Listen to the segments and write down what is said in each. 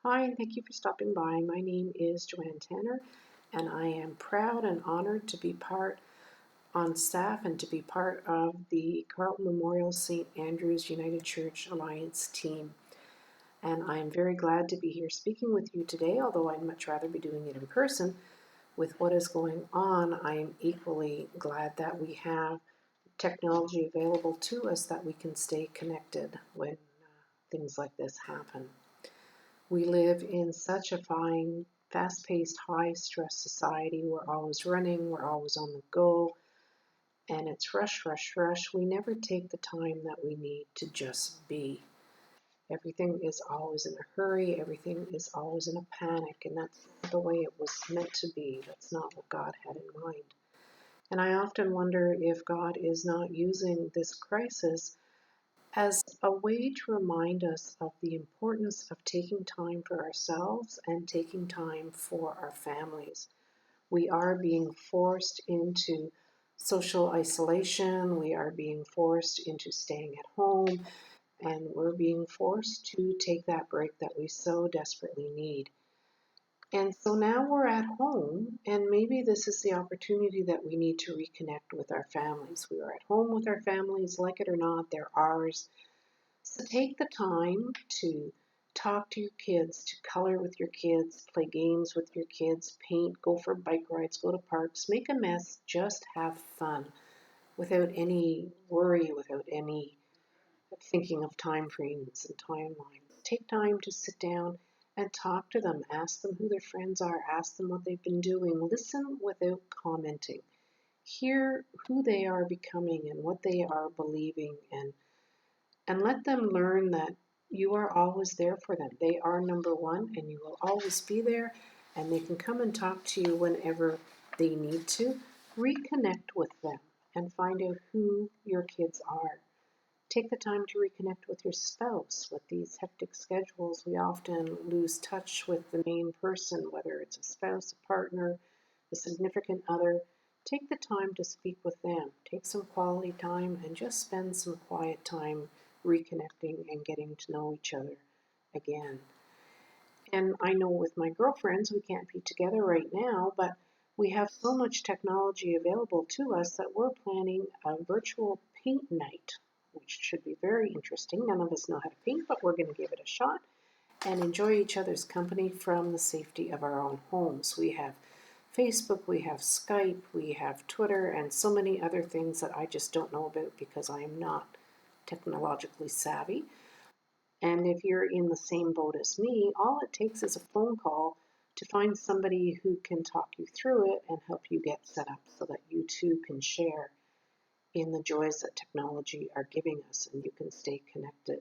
Hi, and thank you for stopping by. My name is Joanne Tanner, and I am proud and honored to be part on staff and to be part of the Carlton Memorial St. Andrew's United Church Alliance team. And I am very glad to be here speaking with you today, although I'd much rather be doing it in person. With what is going on, I am equally glad that we have technology available to us that we can stay connected when things like this happen. We live in such a fast-paced, high-stress society. We're always running, we're always on the go, and it's rush, rush, rush. We never take the time that we need to just be. Everything is always in a hurry, everything is always in a panic, and that's not the way it was meant to be. That's not what God had in mind. And I often wonder if God is not using this crisis as a way to remind us of the importance of taking time for ourselves and taking time for our families. We are being forced into social isolation, we are being forced into staying at home, and we're being forced to take that break that we so desperately need. And so now we're at home, and maybe this is the opportunity that we need to reconnect with our families. We are at home with our families, like it or not, they're ours. So take the time to talk to your kids, to color with your kids, play games with your kids, paint, go for bike rides, go to parks, make a mess, just have fun without any worry, without any thinking of time frames and timelines. Take time to sit down and talk to them, ask them who their friends are, ask them what they've been doing, listen without commenting. Hear who they are becoming and what they are believing and let them learn that you are always there for them. They are number one, and you will always be there, and they can come and talk to you whenever they need to. Reconnect with them and find out who your kids are. Take the time to reconnect with your spouse. With these hectic schedules, we often lose touch with the main person, whether it's a spouse, a partner, a significant other. Take the time to speak with them. Take some quality time and just spend some quiet time reconnecting and getting to know each other again. And I know with my girlfriends, we can't be together right now, but we have so much technology available to us that we're planning a virtual paint night, which should be very interesting. None of us know how to paint, but we're going to give it a shot and enjoy each other's company from the safety of our own homes. We have Facebook, we have Skype, we have Twitter, and so many other things that I just don't know about because I am not technologically savvy. And if you're in the same boat as me, all it takes is a phone call to find somebody who can talk you through it and help you get set up so that you too can share in the joys that technology are giving us and you can stay connected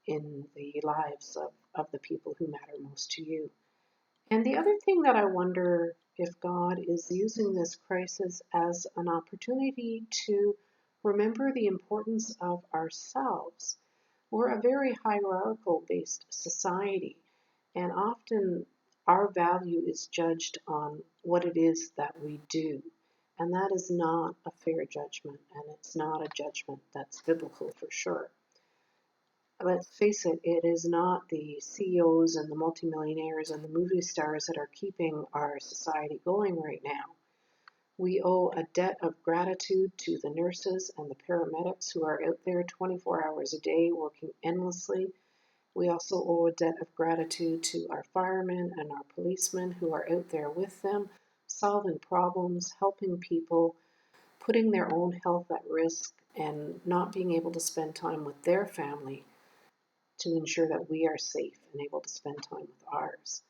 in the lives of the people who matter most to you. And the other thing that I wonder if God is using this crisis as an opportunity to remember the importance of ourselves. We're a very hierarchical based society, and often our value is judged on what it is that we do. And that is not a fair judgment, and it's not a judgment that's biblical for sure. Let's face it, it is not the CEOs and the multimillionaires and the movie stars that are keeping our society going right now. We owe a debt of gratitude to the nurses and the paramedics who are out there 24 hours a day working endlessly. We also owe a debt of gratitude to our firemen and our policemen who are out there with them, solving problems, helping people, putting their own health at risk, and not being able to spend time with their family to ensure that we are safe and able to spend time with ours.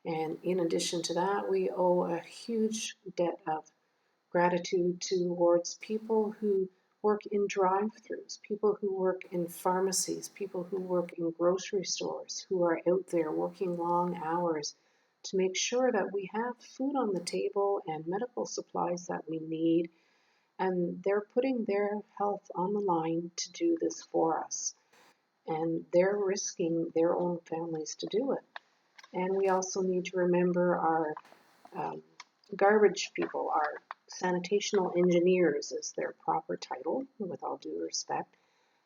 And in addition to that, we owe a huge debt of gratitude towards people who work in drive-throughs, people who work in pharmacies, people who work in grocery stores, who are out there working long hours to make sure that we have food on the table and medical supplies that we need. And they're putting their health on the line to do this for us. And they're risking their own families to do it. And we also need to remember our um, garbage people, our sanitational engineers is their proper title, with all due respect.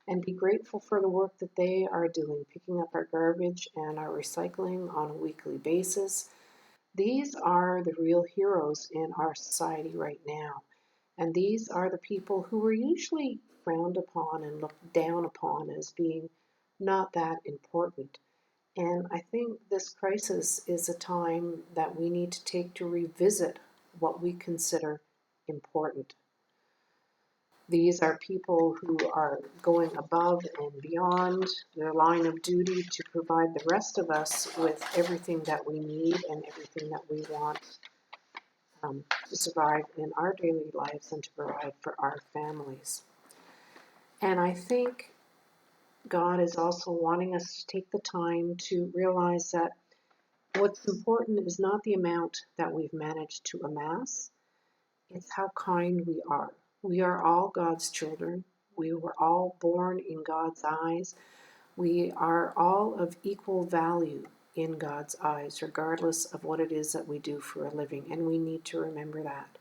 and be grateful for the work that they are doing, picking up our garbage and our recycling on a weekly basis. These are the real heroes in our society right now. And these are the people who are usually frowned upon and looked down upon as being not that important. And I think this crisis is a time that we need to take to revisit what we consider important. These are people who are going above and beyond their line of duty to provide the rest of us with everything that we need and everything that we want to survive in our daily lives and to provide for our families. And I think God is also wanting us to take the time to realize that what's important is not the amount that we've managed to amass, it's how kind we are. We are all God's children. We were all born in God's eyes. We are all of equal value in God's eyes, regardless of what it is that we do for a living. And we need to remember that.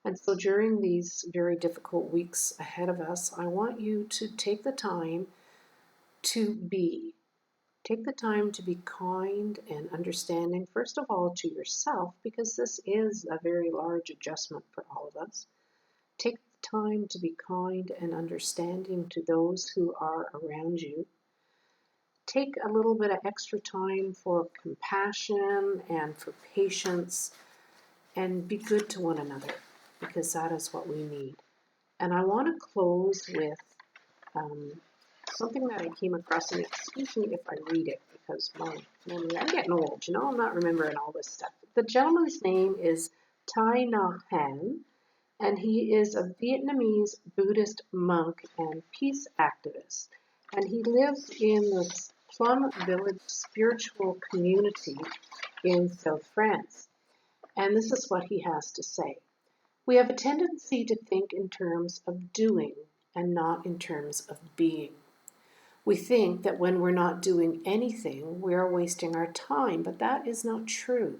And so during these very difficult weeks ahead of us, I want you to take the time to be. Take the time to be kind and understanding, first of all, to yourself, because this is a very large adjustment for all of us. Take the time to be kind and understanding to those who are around you. Take a little bit of extra time for compassion and for patience, and be good to one another, because that is what we need. And I want to close with something that I came across, and excuse me if I read it, because my memory, I'm getting old, I'm not remembering all this stuff. The gentleman's name is Thich Nhat Hanh, and he is a Vietnamese Buddhist monk and peace activist. And he lives in the Plum Village spiritual community in South France. And this is what he has to say. We have a tendency to think in terms of doing and not in terms of being. We think that when we're not doing anything, we are wasting our time, but that is not true.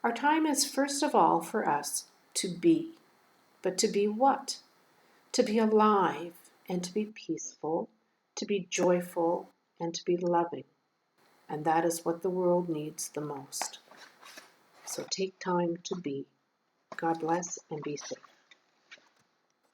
Our time is first of all for us to be. But to be what? To be alive and to be peaceful, to be joyful and to be loving. And that is what the world needs the most. So take time to be. God bless and be safe.